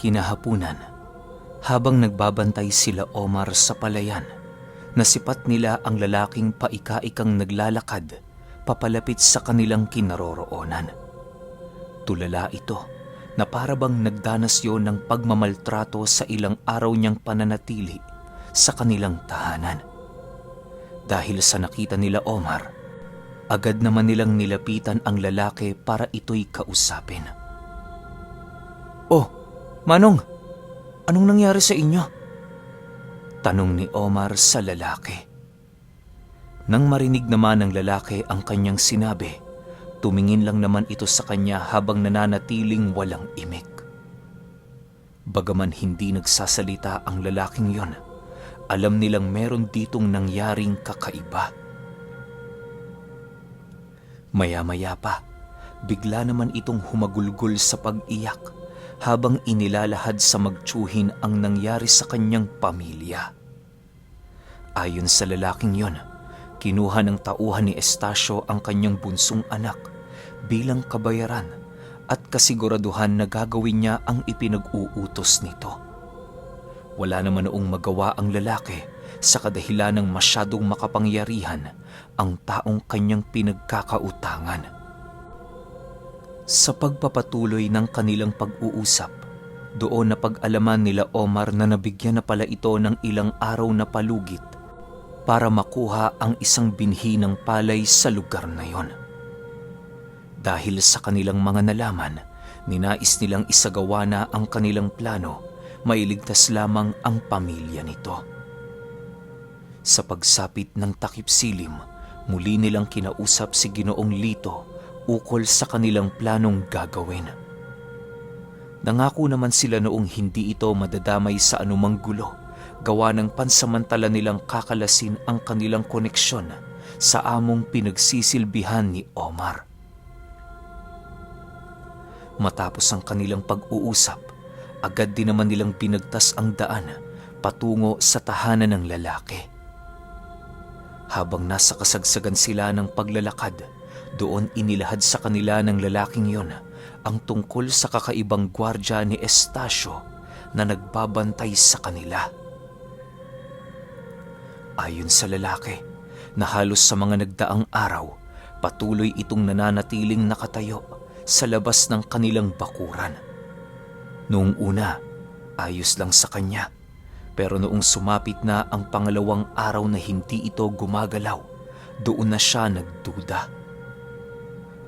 Kinahapunan, habang nagbabantay sila Omar sa palayan, nasipat nila ang lalaking paika-ikang naglalakad papalapit sa kanilang kinaroroonan. Tulala ito na parabang nagdanas yon ng pagmamaltrato sa ilang araw niyang pananatili sa kanilang tahanan. Dahil sa nakita nila Omar, agad naman nilang nilapitan ang lalaki para ito'y kausapin. "Oh, Manong, anong nangyari sa inyo?" tanong ni Omar sa lalaki. Nang marinig naman ng lalaki ang kanyang sinabi, tumingin lang naman ito sa kanya habang nananatiling walang imik. Bagaman hindi nagsasalita ang lalaking yon, alam nilang meron ditong nangyaring kakaiba. Maya-maya pa, bigla naman itong humagulgol sa pag-iyak habang inilalahad sa magtsuhin ang nangyari sa kanyang pamilya. Ayon sa lalaking yon, kinuha ng tauhan ni Estacio ang kanyang bunsong anak bilang kabayaran at kasiguraduhan na gagawin niya ang ipinag-uutos nito. Wala naman noong magawa ang lalaki sa kadahilan ng masyadong makapangyarihan ang taong kanyang pinagkakautangan. Sa pagpapatuloy ng kanilang pag-uusap, doon napag-alaman nila Omar na nabigyan na pala ito ng ilang araw na palugit para makuha ang isang binhi ng palay sa lugar na yon. Dahil sa kanilang mga nalaman, ninais nilang isagawa na ang kanilang plano, mailigtas lamang ang pamilya nito. Sa pagsapit ng takip silim, muli nilang kinausap si Ginoong Lito ukol sa kanilang planong gagawin. Nangako naman sila noong hindi ito madadamay sa anumang gulo, gawa ng pansamantala nilang kakalasin ang kanilang koneksyon sa among pinagsisilbihan ni Omar. Matapos ang kanilang pag-uusap, agad din naman nilang binagtas ang daan patungo sa tahanan ng lalaki. Habang nasa kasagsagan sila ng paglalakad, doon inilahad sa kanila ng lalaking yon ang tungkol sa kakaibang gwardya ni Estacio na nagbabantay sa kanila. Ayon sa lalaki, na halos sa mga nagdaang araw, patuloy itong nananatiling nakatayo sa labas ng kanilang bakuran. Noong una, ayos lang sa kanya, pero noong sumapit na ang pangalawang araw na hindi ito gumagalaw, doon na siya nagduda.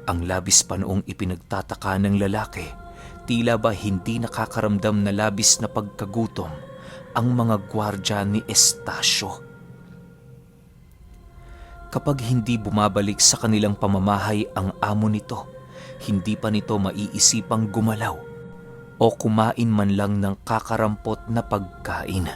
Ang labis pa noong ipinagtataka ng lalaki, tila ba hindi nakakaramdam na labis na pagkagutom ang mga gwardya ni Estacio. Kapag hindi bumabalik sa kanilang pamamahay ang amo nito, hindi pa nito maiisipang gumalaw o kumain man lang ng kakarampot na pagkain.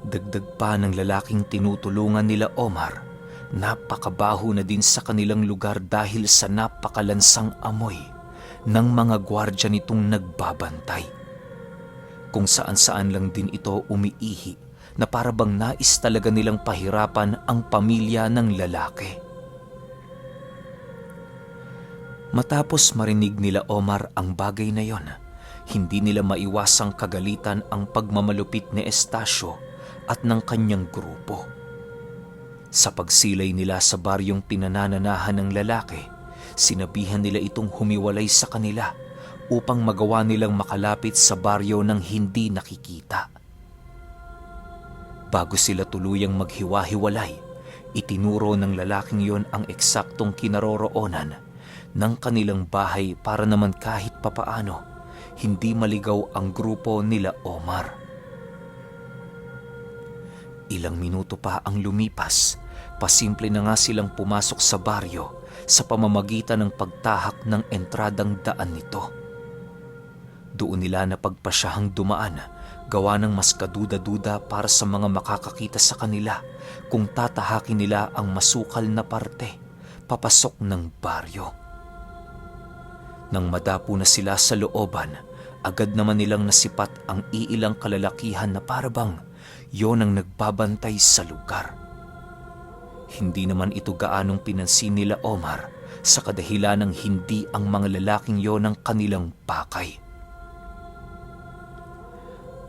Dagdag pa ng lalaking tinutulungan nila Omar, napakabaho na din sa kanilang lugar dahil sa napakalansang amoy ng mga gwardya nitong nagbabantay. Kung saan-saan lang din ito umiihi na parabang nais talaga nilang pahirapan ang pamilya ng lalaki. Matapos marinig nila Omar ang bagay na yon, hindi nila maiwasang kagalitan ang pagmamalupit ni Estacio at ng kanyang grupo. Sa pagsilay nila sa baryong pinanananahan ng lalaki, sinabihan nila itong humiwalay sa kanila upang magawa nilang makalapit sa baryo ng hindi nakikita. Bago sila tuluyang maghiwa-hiwalay, itinuro ng lalaking yon ang eksaktong kinaroroonan ng kanilang bahay para naman kahit papaano hindi maligaw ang grupo nila Omar. Ilang minuto pa ang lumipas, pasimple na nga silang pumasok sa baryo sa pamamagitan ng pagtahak ng entradang daan nito. Doon nila napagpasyahang dumaan, gawa ng mas kaduda-duda para sa mga makakakita sa kanila kung tatahakin nila ang masukal na parte papasok ng baryo. Nang madapo na sila sa looban, agad naman nilang nasipat ang iilang kalalakihan na parabang yon ang nagbabantay sa lugar. Hindi naman ito gaanong pinansin nila Omar sa kadahilan ng hindi ang mga lalaking yon ang kanilang pakay.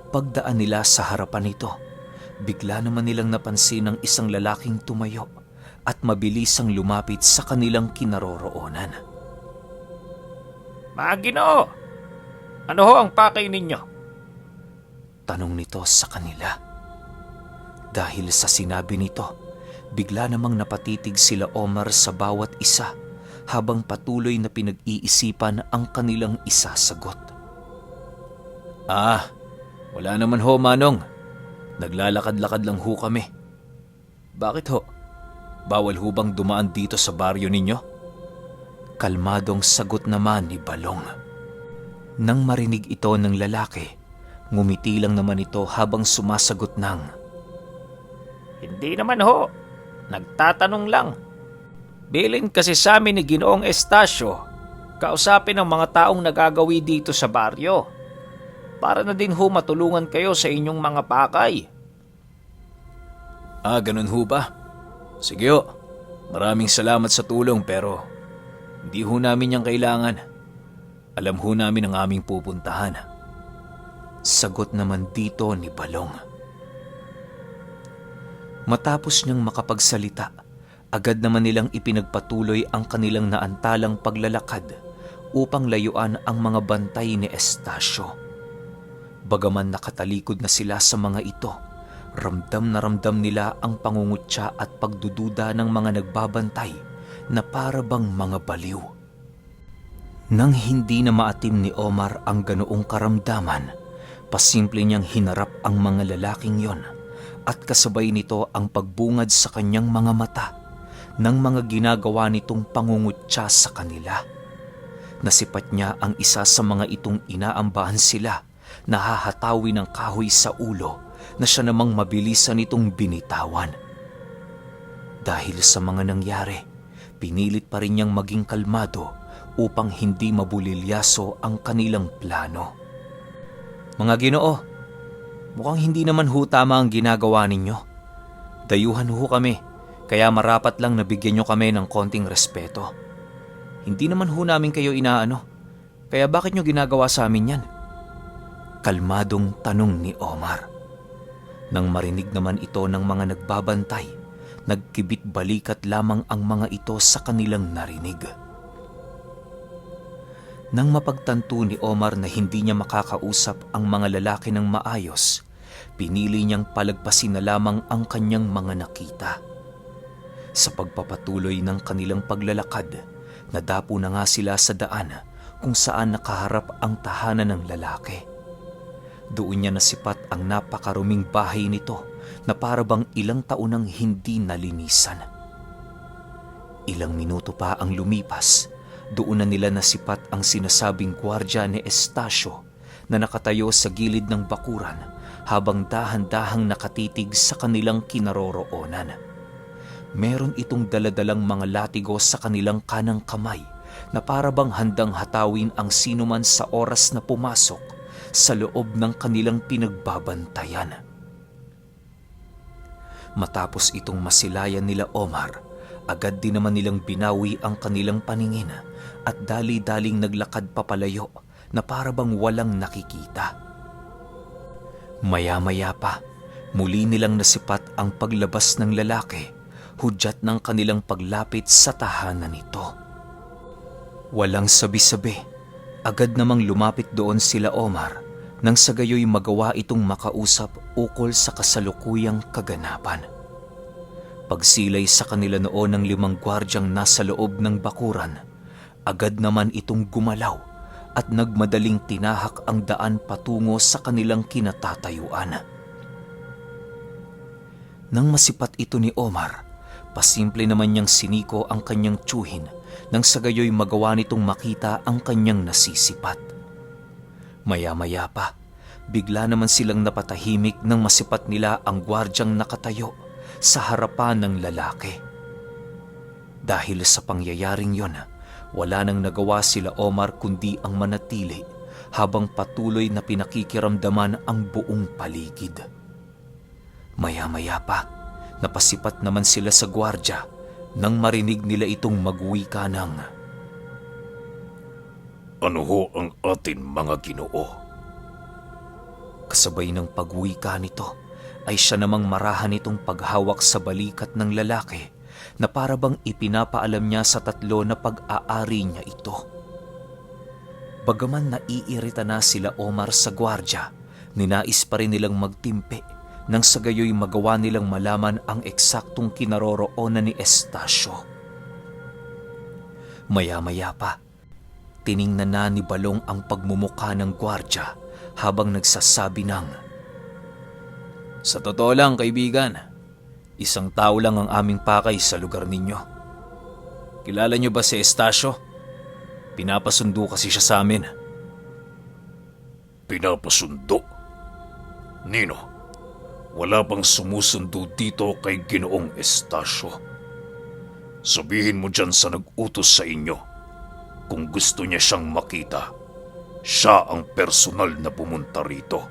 Pagdaan nila sa harapan nito, bigla naman nilang napansin ang isang lalaking tumayo at mabilisang lumapit sa kanilang kinaroroonan. Mga Ginoo, ano ho ang pakay ninyo? Tanong nito sa kanila. Dahil sa sinabi nito, bigla namang napatitig sila Omar sa bawat isa habang patuloy na pinag-iisipan ang kanilang isasagot. Wala naman ho, Manong. Naglalakad-lakad lang ho kami. Bakit ho? Bawal ho bang dumaan dito sa baryo ninyo? Kalmadong sagot naman ni Balong. Nang marinig ito ng lalaki, ngumiti lang naman ito habang sumasagot ng, Hindi naman ho, nagtatanong lang. Bilin kasi sa amin ni Ginoong Estacio, kausapin ang mga taong nagagawi dito sa baryo. Para na din ho matulungan kayo sa inyong mga pakay. Ganun ho ba? Sige ho, maraming salamat sa tulong pero hindi ho namin yung kailangan. Alam ho namin ang aming pupuntahan. Sagot naman dito ni Balong. Matapos niyang makapagsalita, agad naman nilang ipinagpatuloy ang kanilang naantalang paglalakad upang layuan ang mga bantay ni Estacio. Bagaman nakatalikod na sila sa mga ito, ramdam na ramdam nila ang pangungutya at pagdududa ng mga nagbabantay na para bang mga baliw. Nang hindi na maatim ni Omar ang ganoong karamdaman, pasimple niyang hinarap ang mga lalaking yon at kasabay nito ang pagbungad sa kanyang mga mata ng mga ginagawa nitong pangungutya sa kanila. Nasipat niya ang isa sa mga itong inaambahan sila, nahahatawi ng kahoy sa ulo na siya namang mabilisan nitong binitawan. Dahil sa mga nangyari, pinilit pa rin niyang maging kalmado upang hindi mabulilyaso ang kanilang plano. Mga Ginoo, mukhang hindi naman ho tama ang ginagawa ninyo. Dayuhan ho kami, kaya marapat lang nabigyan nyo kami ng konting respeto. Hindi naman ho namin kayo inaano, kaya bakit nyo ginagawa sa amin yan? Kalmadong tanong ni Omar. Nang marinig naman ito ng mga nagbabantay, nagkibit balikat lamang ang mga ito sa kanilang narinig. Nang mapagtanto ni Omar na hindi niya makakausap ang mga lalaki ng maayos, pinili niyang palagpasin na lamang ang kanyang mga nakita. Sa pagpapatuloy ng kanilang paglalakad, nadapo na nga sila sa daan kung saan nakaharap ang tahanan ng lalaki. Doon niya nasipat ang napakaruming bahay nito na parabang ilang taon nang hindi nalinisan. Ilang minuto pa ang lumipas, doon na nila nasipat ang sinasabing gwardya ni Estacio na nakatayo sa gilid ng bakuran habang dahan-dahang nakatitig sa kanilang kinaroroonan. Meron itong daladalang mga latigo sa kanilang kanang kamay na parabang handang hatawin ang sinuman sa oras na pumasok sa loob ng kanilang pinagbabantayan. Matapos itong masilayan nila Omar, agad din naman nilang binawi ang kanilang paningin at dali-daling naglakad papalayo na parabang walang nakikita. Maya-maya pa, muli nilang nasipat ang paglabas ng lalaki, hudyat ng kanilang paglapit sa tahanan nito. Walang sabi-sabi, agad namang lumapit doon sila Omar nang sa gayoy magawa itong makausap ukol sa kasalukuyang kaganapan. Pagsilay sa kanila noon ng 5 gwardyang nasa loob ng bakuran, agad naman itong gumalaw at nagmadaling tinahak ang daan patungo sa kanilang kinatatayuan. Nang masipat ito ni Omar, pasimple naman niyang siniko ang kanyang tiyuhin nang sa gayoy magawa nitong makita ang kanyang nasisipat. Maya-maya pa, bigla naman silang napatahimik nang masipat nila ang gwardyang nakatayo sa harapan ng lalaki. Dahil sa pangyayaring yon, wala nang nagawa sila Omar kundi ang manatili habang patuloy na pinakikiramdaman ang buong paligid. Maya-maya pa, napasipat naman sila sa gwardya nang marinig nila itong magwika ng, Ano ho ang atin mga Ginoo? Kasabay ng pagwika nito ay siya namang marahan itong paghawak sa balikat ng lalaki na parabang ipinapaalam niya sa tatlo na pag-aari niya ito. Bagaman naiirita na sila Omar sa gwardya, ninais pa rin nilang magtimpe nang sa gayoy magawa nilang malaman ang eksaktong kinaroroonan ni Estacio. Maya-maya pa, tiningnan na ni Balong ang pagmumukha ng gwardya habang nagsasabi ng, "Sa totoo lang, kaibigan, isang tao lang ang aming pakay sa lugar ninyo. Kilala niyo ba si Estacio? Pinapasundo kasi siya sa amin." Pinapasundo? Nino, wala bang sumusundo dito kay Ginoong Estacio? Sabihin mo dyan sa nag-utos sa inyo, kung gusto niya siyang makita, siya ang personal na pumunta rito.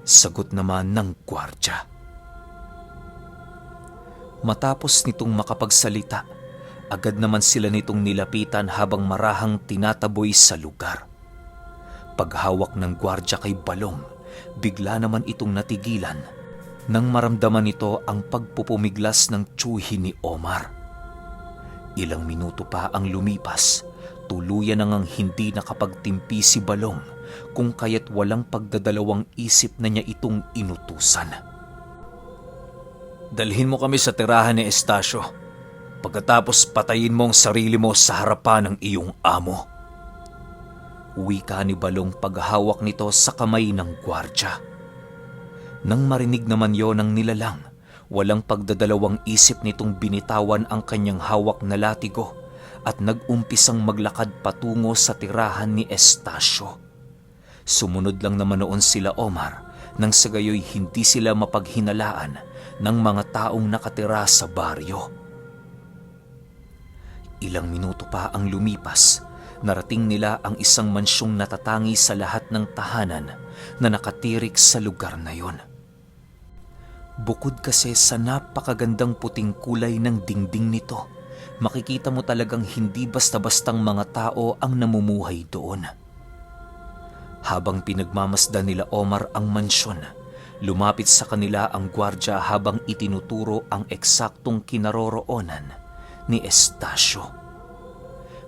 Sagot naman ng gwardya. Matapos nitong makapagsalita, agad naman sila nitong nilapitan habang marahang tinataboy sa lugar. Paghawak ng gwardya kay Balong, bigla naman itong natigilan nang maramdaman nito ang pagpupumiglas ng tsuhi ni Omar. Ilang minuto pa ang lumipas, tuluyan nang hindi nakapagtimpi si Balong kung kaya't walang pagdadalawang isip na niya itong inutusan. "Dalhin mo kami sa tirahan ni Estacio. Pagkatapos patayin mo ang sarili mo sa harapan ng iyong amo." Wika ni Balong paghawak nito sa kamay ng gwardya. Nang marinig naman yon ng nilalang, walang pagdadalawang isip nitong binitawan ang kanyang hawak na latigo at nag-umpisang maglakad patungo sa tirahan ni Estacio. Sumunod lang naman noon sila Omar nang sa gayoy hindi sila mapaghinalaan ng mga taong nakatira sa baryo. Ilang minuto pa ang lumipas, narating nila ang isang mansyong natatangi sa lahat ng tahanan na nakatirik sa lugar na yon. Bukod kasi sa napakagandang puting kulay ng dingding nito, makikita mo talagang hindi basta-bastang mga tao ang namumuhay doon. Habang pinagmamasdan nila Omar ang mansyon, lumapit sa kanila ang gwardya habang itinuturo ang eksaktong kinaroroonan ni Estacio.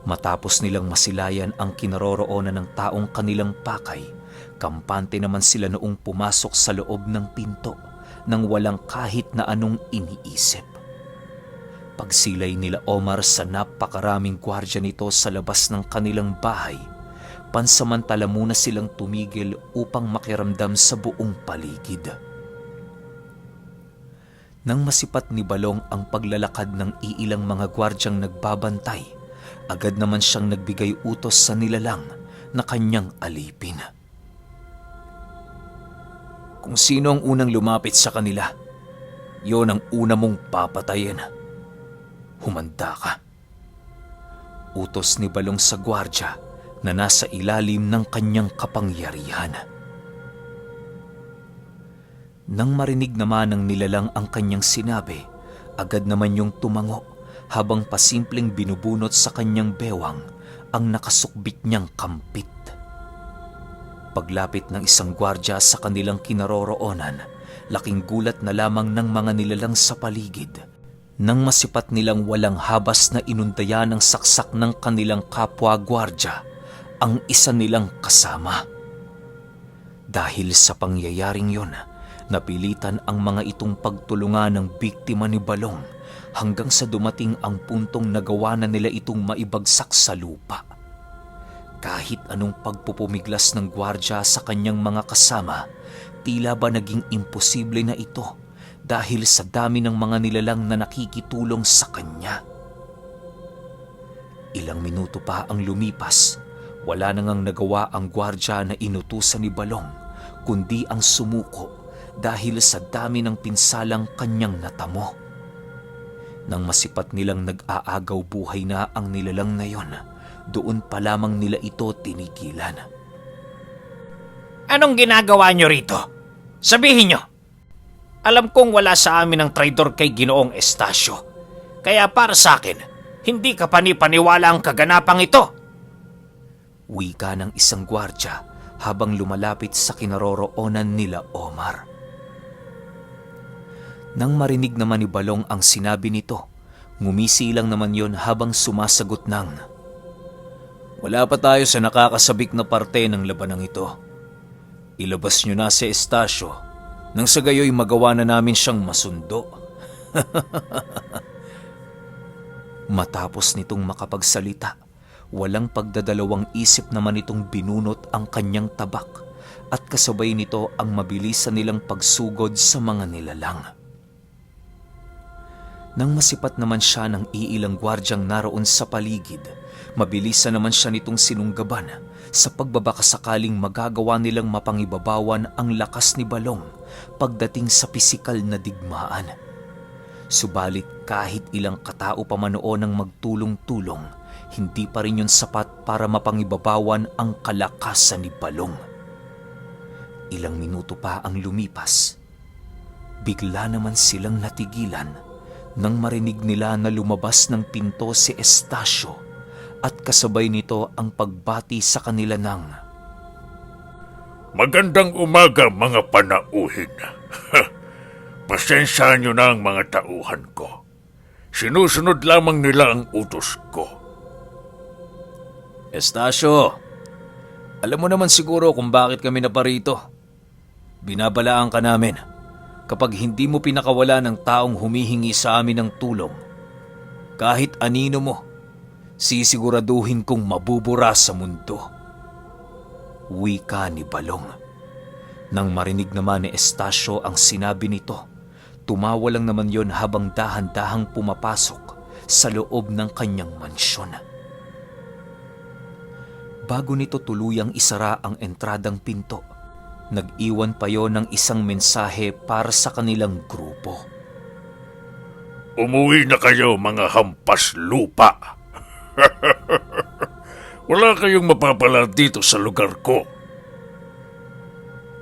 Matapos nilang masilayan ang kinaroroonan ng taong kanilang pakay, kampante naman sila noong pumasok sa loob ng pinto nang walang kahit na anong iniisip. Pagsilay nila Omar sa napakaraming gwardya nito sa labas ng kanilang bahay, pansamantala muna silang tumigil upang makiramdam sa buong paligid. Nang masipat ni Balong ang paglalakad ng iilang mga gwardyang nagbabantay, agad naman siyang nagbigay utos sa nilalang na kanyang alipin. "Kung sino ang unang lumapit sa kanila, yon ang una mong papatayin. Humanda ka." Utos ni Balong sa gwardya na nasa ilalim ng kanyang kapangyarihan. Nang marinig naman ng nilalang ang kanyang sinabi, agad naman yung tumango habang pasimpleng binubunot sa kanyang bewang ang nakasukbit niyang kampit. Paglapit ng isang gwardya sa kanilang kinaroroonan, laking gulat na lamang ng mga nilalang sa paligid nang masipat nilang walang habas na inundayan ng saksak ng kanilang kapwa gwardya ang isa nilang kasama. Dahil sa pangyayaring yon, napilitan ang mga itong pagtulungan ng biktima ni Balong hanggang sa dumating ang puntong nagawa na nila itong maibagsak sa lupa. Kahit anong pagpupumiglas ng gwardya sa kanyang mga kasama, tila ba naging imposible na ito dahil sa dami ng mga nilalang na nakikitulong sa kanya. Ilang minuto pa ang lumipas, wala nang nagawa ang gwardya na inutusan ni Balong, kundi ang sumuko dahil sa dami ng pinsalang kanyang natamo. Nang masipat nilang nag-aagaw buhay na ang nilalang na yon, doon pa lamang nila ito tinigilan. Anong ginagawa nyo rito? Sabihin nyo. Alam kong wala sa amin ang traidor kay Ginoong Estacio. Kaya para sa akin, hindi ka panipaniwala ang kaganapang ito. Wika ng isang gwardya habang lumalapit sa kinaroroonan nila Omar. Nang marinig naman ni Balong ang sinabi nito, ngumisi lang naman yon habang sumasagot ng, "Wala pa tayo sa nakakasabik na parte ng labanang ito. Ilabas nyo na si Estasyo nang sa gayoy magawa na namin siyang masundo." Matapos nitong makapagsalita, walang pagdadalawang isip naman itong binunot ang kanyang tabak at kasabay nito ang mabilisan nilang pagsugod sa mga nilalang. Nang masipat naman siya ng iilang gwardyang naroon sa paligid, mabilisan naman siya nitong sinunggaban sa pagbabaka sakaling magagawa nilang mapangibabawan ang lakas ni Balong pagdating sa pisikal na digmaan. Subalit kahit ilang katao pa man noon ang magtulong-tulong, hindi pa rin yun sapat para mapangibabawan ang kalakasan ni Balong. Ilang minuto pa ang lumipas. Bigla naman silang natigilan nang marinig nila na lumabas ng pinto si Estasyo at kasabay nito ang pagbati sa kanila ng, Magandang umaga mga panauhin. Pasensyahan nyo na ang mga tauhan ko. Sinusunod lamang nila ang utos ko. "Estasyo, alam mo naman siguro kung bakit kami naparito. Binabalaan ka namin. Kapag hindi mo pinakawala ng taong humihingi sa amin ng tulong, kahit anino mo, sisiguraduhin kong mabubura sa mundo." Wika ni Balong. Nang marinig naman ni Estasyo ang sinabi nito, tumawa lang naman yon habang dahan-dahang pumapasok sa loob ng kanyang mansyon. Bago nito tuluyang isara ang entradang pinto, nag-iwan pa yon ng isang mensahe para sa kanilang grupo. Umuwi na kayo mga hampas lupa. Wala kayong mapapala dito sa lugar ko.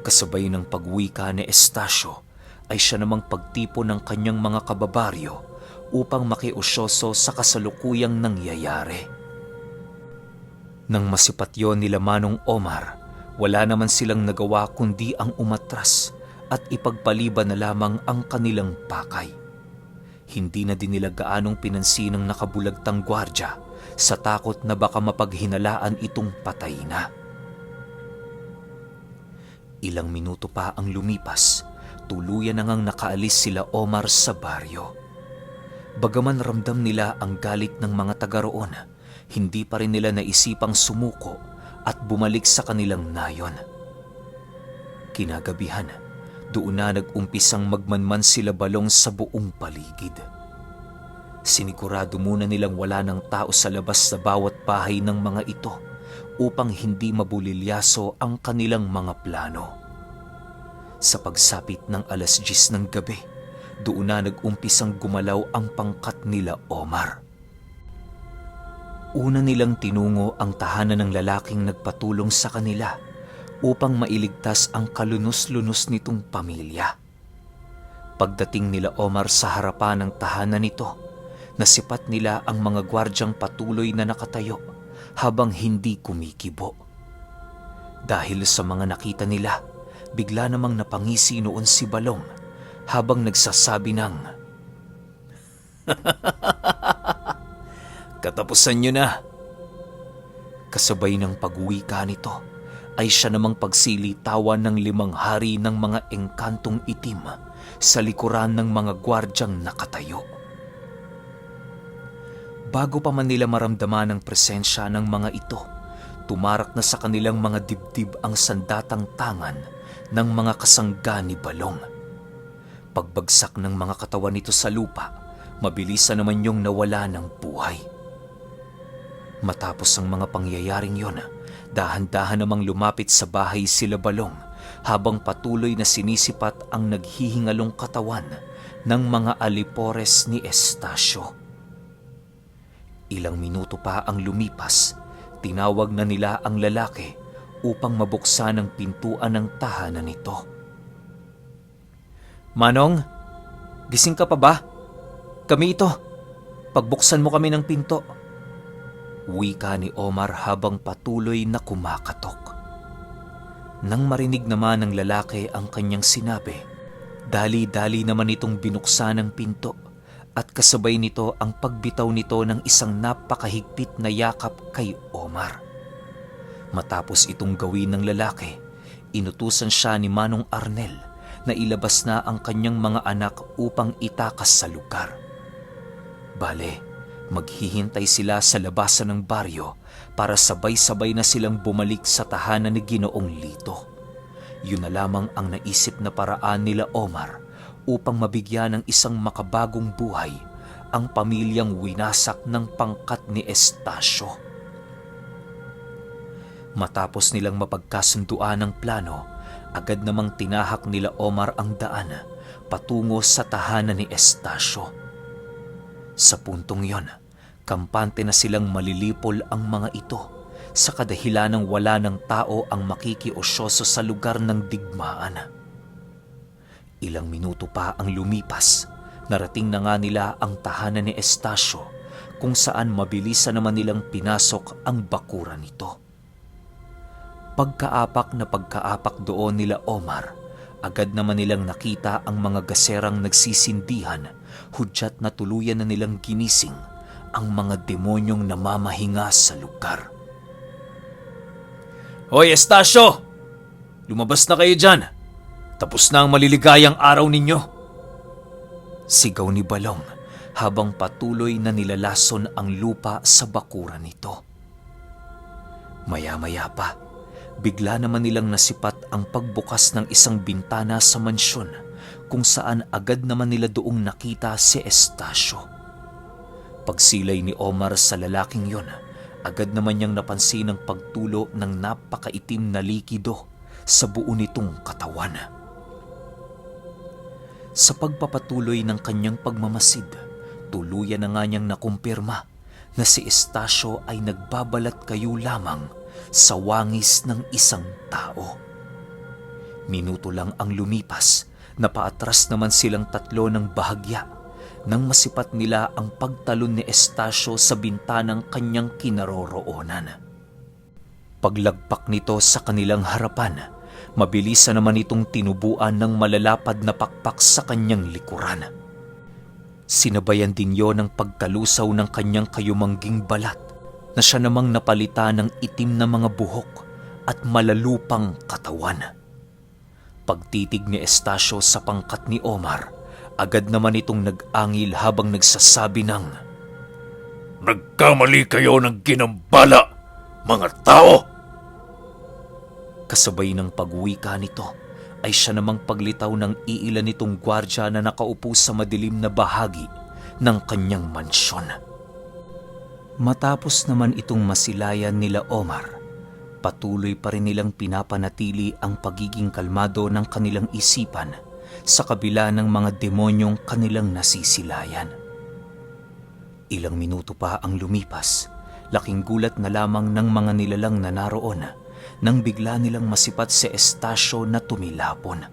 Kasabay ng pagwika ni Estasyo ay siya namang pagtipo ng kanyang mga kababaryo upang makiusyoso sa kasalukuyang nangyayari. Nang masipat yon nila Manong Omar, wala naman silang nagawa kundi ang umatras at ipagpaliban na lamang ang kanilang pakay. Hindi na din nila gaanong pinansin ang nakabulagtang gwardya sa takot na baka mapaghinalaan itong patay na. Ilang minuto pa ang lumipas, tuluyan na ngang nakaalis sila Omar sa baryo. Bagaman ramdam nila ang galit ng mga taga roon, hindi pa rin nila naisipang sumuko at bumalik sa kanilang nayon. Kinagabihan, doon na nag-umpisang magmanman sila Balong sa buong paligid. Sinigurado muna nilang wala ng tao sa labas sa bawat bahay ng mga ito upang hindi mabulilyaso ang kanilang mga plano. Sa pagsapit ng 10:00 ng gabi, doon na nag-umpisang gumalaw ang pangkat nila Omar. Una nilang tinungo ang tahanan ng lalaking nagpatulong sa kanila upang mailigtas ang kalunos-lunos nitong pamilya. Pagdating nila Omar sa harapan ng tahanan nito, nasipat nila ang mga gwardyang patuloy na nakatayo habang hindi kumikibo. Dahil sa mga nakita nila, bigla namang napangisi noon si Balong habang nagsasabi ng, "Katapusan nyo na." Kasabay ng pagwika nito ay siya namang pagsilitawan ng 5 hari ng mga engkantong itim sa likuran ng mga gwardyang nakatayo. Bago pa man nila maramdaman ang presensya ng mga ito, tumarak na sa kanilang mga dibdib ang sandatang tangan ng mga kasangga ni Balong. Pagbagsak ng mga katawan nito sa lupa, mabilisan naman yung nawala ng buhay. Matapos ang mga pangyayaring yon, dahan-dahan namang lumapit sa bahay sila Balong habang patuloy na sinisipat ang naghihingalong katawan ng mga alipores ni Estasyo. Ilang minuto pa ang lumipas, tinawag na nila ang lalaki upang mabuksan ang pintuan ng tahanan nito. "Manong, gising ka pa ba? Kami ito. Pagbuksan mo kami ng pinto." Wika ni Omar habang patuloy na kumakatok. Nang marinig naman ng lalaki ang kanyang sinabi, dali-dali naman itong binuksan ang pinto at kasabay nito ang pagbitaw nito ng isang napakahigpit na yakap kay Omar. Matapos itong gawin ng lalaki, inutusan siya ni Manong Arnel na ilabas na ang kanyang mga anak upang itakas sa lugar. Bale, maghihintay sila sa labasan ng baryo para sabay-sabay na silang bumalik sa tahanan ni Ginoong Lito. Yun na lamang ang naisip na paraan nila Omar upang mabigyan ng isang makabagong buhay ang pamilyang winasak ng pangkat ni Estacio. Matapos nilang mapagkasunduan ng plano, agad namang tinahak nila Omar ang daan patungo sa tahanan ni Estacio. Sa puntong yon, kampante na silang malilipol ang mga ito sa kadahilanang wala ng tao ang makikiosyoso sa lugar ng digmaan. Ilang minuto pa ang lumipas, narating na nga nila ang tahanan ni Estacio kung saan mabilisan naman nilang pinasok ang bakuran nito. Pagkaapak doon nila Omar, agad naman nilang nakita ang mga gaserang nagsisindihan, hudyat na tuluyan na nilang ginising ang mga demonyong namamahinga sa lugar. Hoy, Estacio! Lumabas na kayo dyan! Tapos na ang maliligayang araw ninyo! Sigaw ni Balong habang patuloy na nilalason ang lupa sa bakuran nito. Maya-maya pa, bigla naman nilang nasipat ang pagbukas ng isang bintana sa mansyon kung saan agad naman nila doong nakita si Estacio. Pagsilay ni Omar sa lalaking yon, agad naman niyang napansin ang pagtulo ng napakaitim na likido sa buo nitong katawan. Sa pagpapatuloy ng kanyang pagmamasid, tuluyan na nga niyang nakumpirma na si Estacio ay nagbabalat kayo lamang sa wangis ng isang tao. Minuto lang ang lumipas, napaatras naman silang tatlo ng bahagya nang masipat nila ang pagtalon ni Estacio sa bintanang kanyang kinaroroonan. Paglagpak nito sa kanilang harapan, mabilisan naman itong tinubuan ng malalapad na pakpak sa kanyang likuran. Sinabayan din yon ng pagkalusaw ng kanyang kayumangging balat na siya namang napalitan ng itim na mga buhok at malalupang katawan. Pagtitig ni Estacio sa pangkat ni Omar, agad naman itong nag-angil habang nagsasabi ng, Nagkamali kayo ng ginambala, mga tao! Kasabay ng pagwika nito ay siya namang paglitaw ng iilan nitong gwardya na nakaupo sa madilim na bahagi ng kanyang mansyon. Matapos naman itong masilayan nila Omar, patuloy pa rin nilang pinapanatili ang pagiging kalmado ng kanilang isipan sa kabila ng mga demonyong kanilang nasisilayan. Ilang minuto pa ang lumipas, laking gulat na lamang ng mga nilalang na naroon nang bigla nilang masipat si Estacio na tumilapon.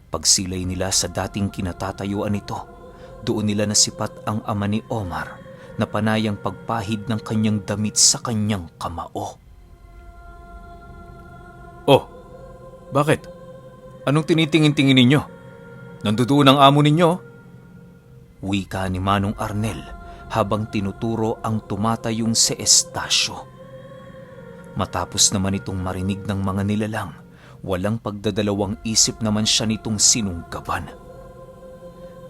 Pagsilay nila sa dating kinatatayuan nito, doon nila nasipat ang ama ni Omar na panayang pagpahid ng kanyang damit sa kanyang kamao. Oh, bakit? Anong tinitingin-tingin ninyo? Nandoon ang amo ninyo? Wika ni Manong Arnel habang tinuturo ang tumatayong si Estacio. Matapos naman itong marinig ng mga nilalang, walang pagdadalawang isip naman siya nitong sinunggaban.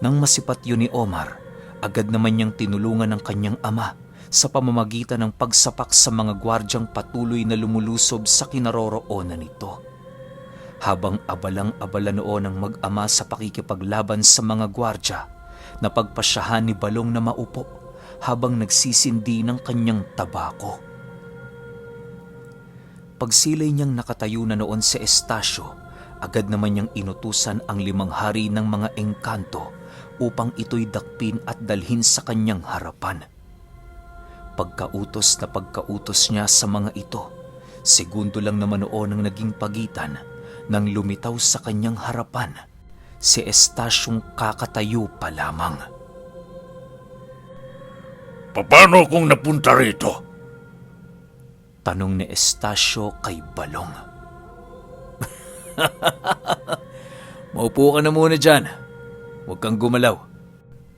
Nang masipat yun ni Omar, agad naman niyang tinulungan ng kanyang ama sa pamamagitan ng pagsapak sa mga gwardyang patuloy na lumulusob sa kinaroroonan nito. Habang abalang-abala noon ang mag-ama sa pakikipaglaban sa mga gwardya, napagpasyahan ni Balong na maupo habang nagsisindi ng kanyang tabako. Pagsilay niyang nakatayo na noon si Estacio, agad naman niyang inutusan ang 5 hari ng mga engkanto upang ito'y dakpin at dalhin sa kanyang harapan. Pagkautos na pagkautos niya sa mga ito, segundo lang naman noon ang naging pagitan nang lumitaw sa kanyang harapan si Estaciong kakatayo pa lamang. Paano kung napunta rito? Tanong ni Estacio kay Balong. Maupo ka na muna dyan. Huwag kang gumalaw.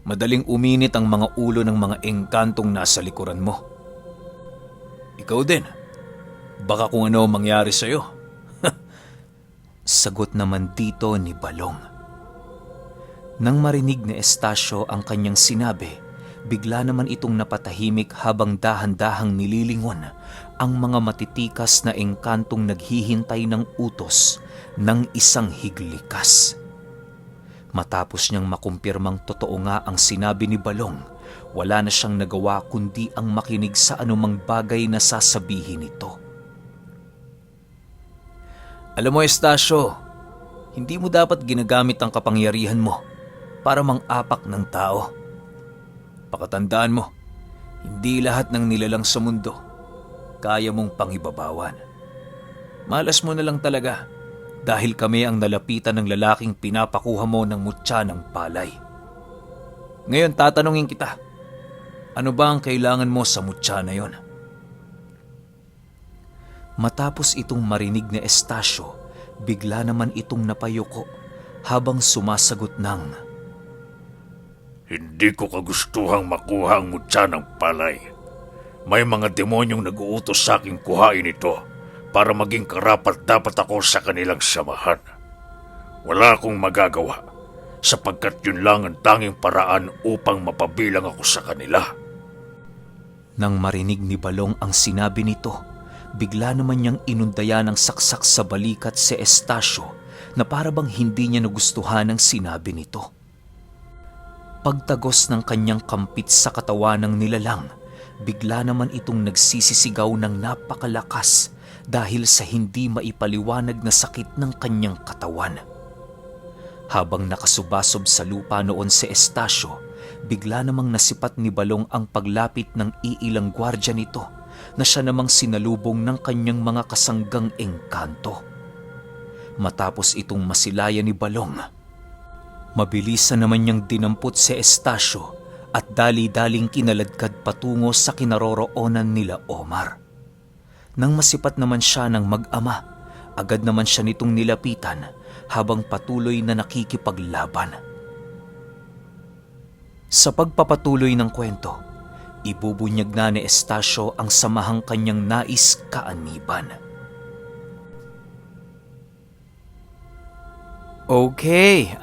Madaling uminit ang mga ulo ng mga engkantong nasa likuran mo. Ikaw din. Baka kung ano mangyari sa'yo. Sagot naman dito ni Balong. Nang marinig ni Estacio ang kanyang sinabi, bigla naman itong napatahimik habang dahan-dahang nililingon ang mga matitikas na engkantong naghihintay ng utos ng isang higlikas. Matapos niyang makumpirmang totoo nga ang sinabi ni Balong, wala na siyang nagawa kundi ang makinig sa anumang bagay na sasabihin nito. Alam mo, Estacio, hindi mo dapat ginagamit ang kapangyarihan mo para mang-apak ng tao. Pakatandaan mo, hindi lahat ng nilalang sa mundo kaya mong pangibabawan. Malas mo na lang talaga dahil kami ang nalapitan ng lalaking pinapakuha mo ng mutya ng palay. Ngayon tatanungin kita, ano ba ang kailangan mo sa mutya na yon? Matapos itong marinig ni Estacio, bigla naman itong napayuko habang sumasagot ng, Hindi ko kagustuhang makuha ang mutya ng palay. May mga demonyong nag-uutos sa aking kuhain ito para maging karapat-dapat ako sa kanilang samahan. Wala akong magagawa sapagkat yun lang ang tanging paraan upang mapabilang ako sa kanila. Nang marinig ni Balong ang sinabi nito, bigla naman niyang inundaya ng saksak sa balikat si Estacio na parabang hindi niya nagustuhan ang sinabi nito. Pagtagos ng kanyang kampit sa katawan ng nilalang, bigla naman itong nagsisisigaw ng napakalakas dahil sa hindi maipaliwanag na sakit ng kanyang katawan. Habang nakasubasob sa lupa noon si Estacio, bigla namang nasipat ni Balong ang paglapit ng iilang gwardya nito na siya namang sinalubong ng kanyang mga kasanggang engkanto. Matapos itong masilayan ni Balong, mabilisan naman niyang dinampot si Estacio at dali-daling kinaladkad patungo sa kinaroroonan nila Omar. Nang masipat naman siya ng mag-ama, agad naman siya nitong nilapitan habang patuloy na nakikipaglaban. Sa pagpapatuloy ng kwento, ibubunyag na ni Estacio ang samahang kanyang nais kaaniban. Okay,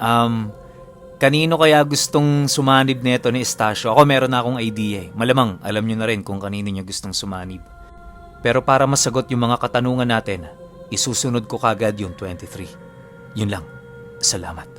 kanino kaya gustong sumanib neto ni Estacio? Ako meron na akong idea eh. Malamang alam nyo na rin kung kanino niya gustong sumanib. Pero para masagot yung mga katanungan natin, isusunod ko kagad yung 23. Yun lang. Salamat.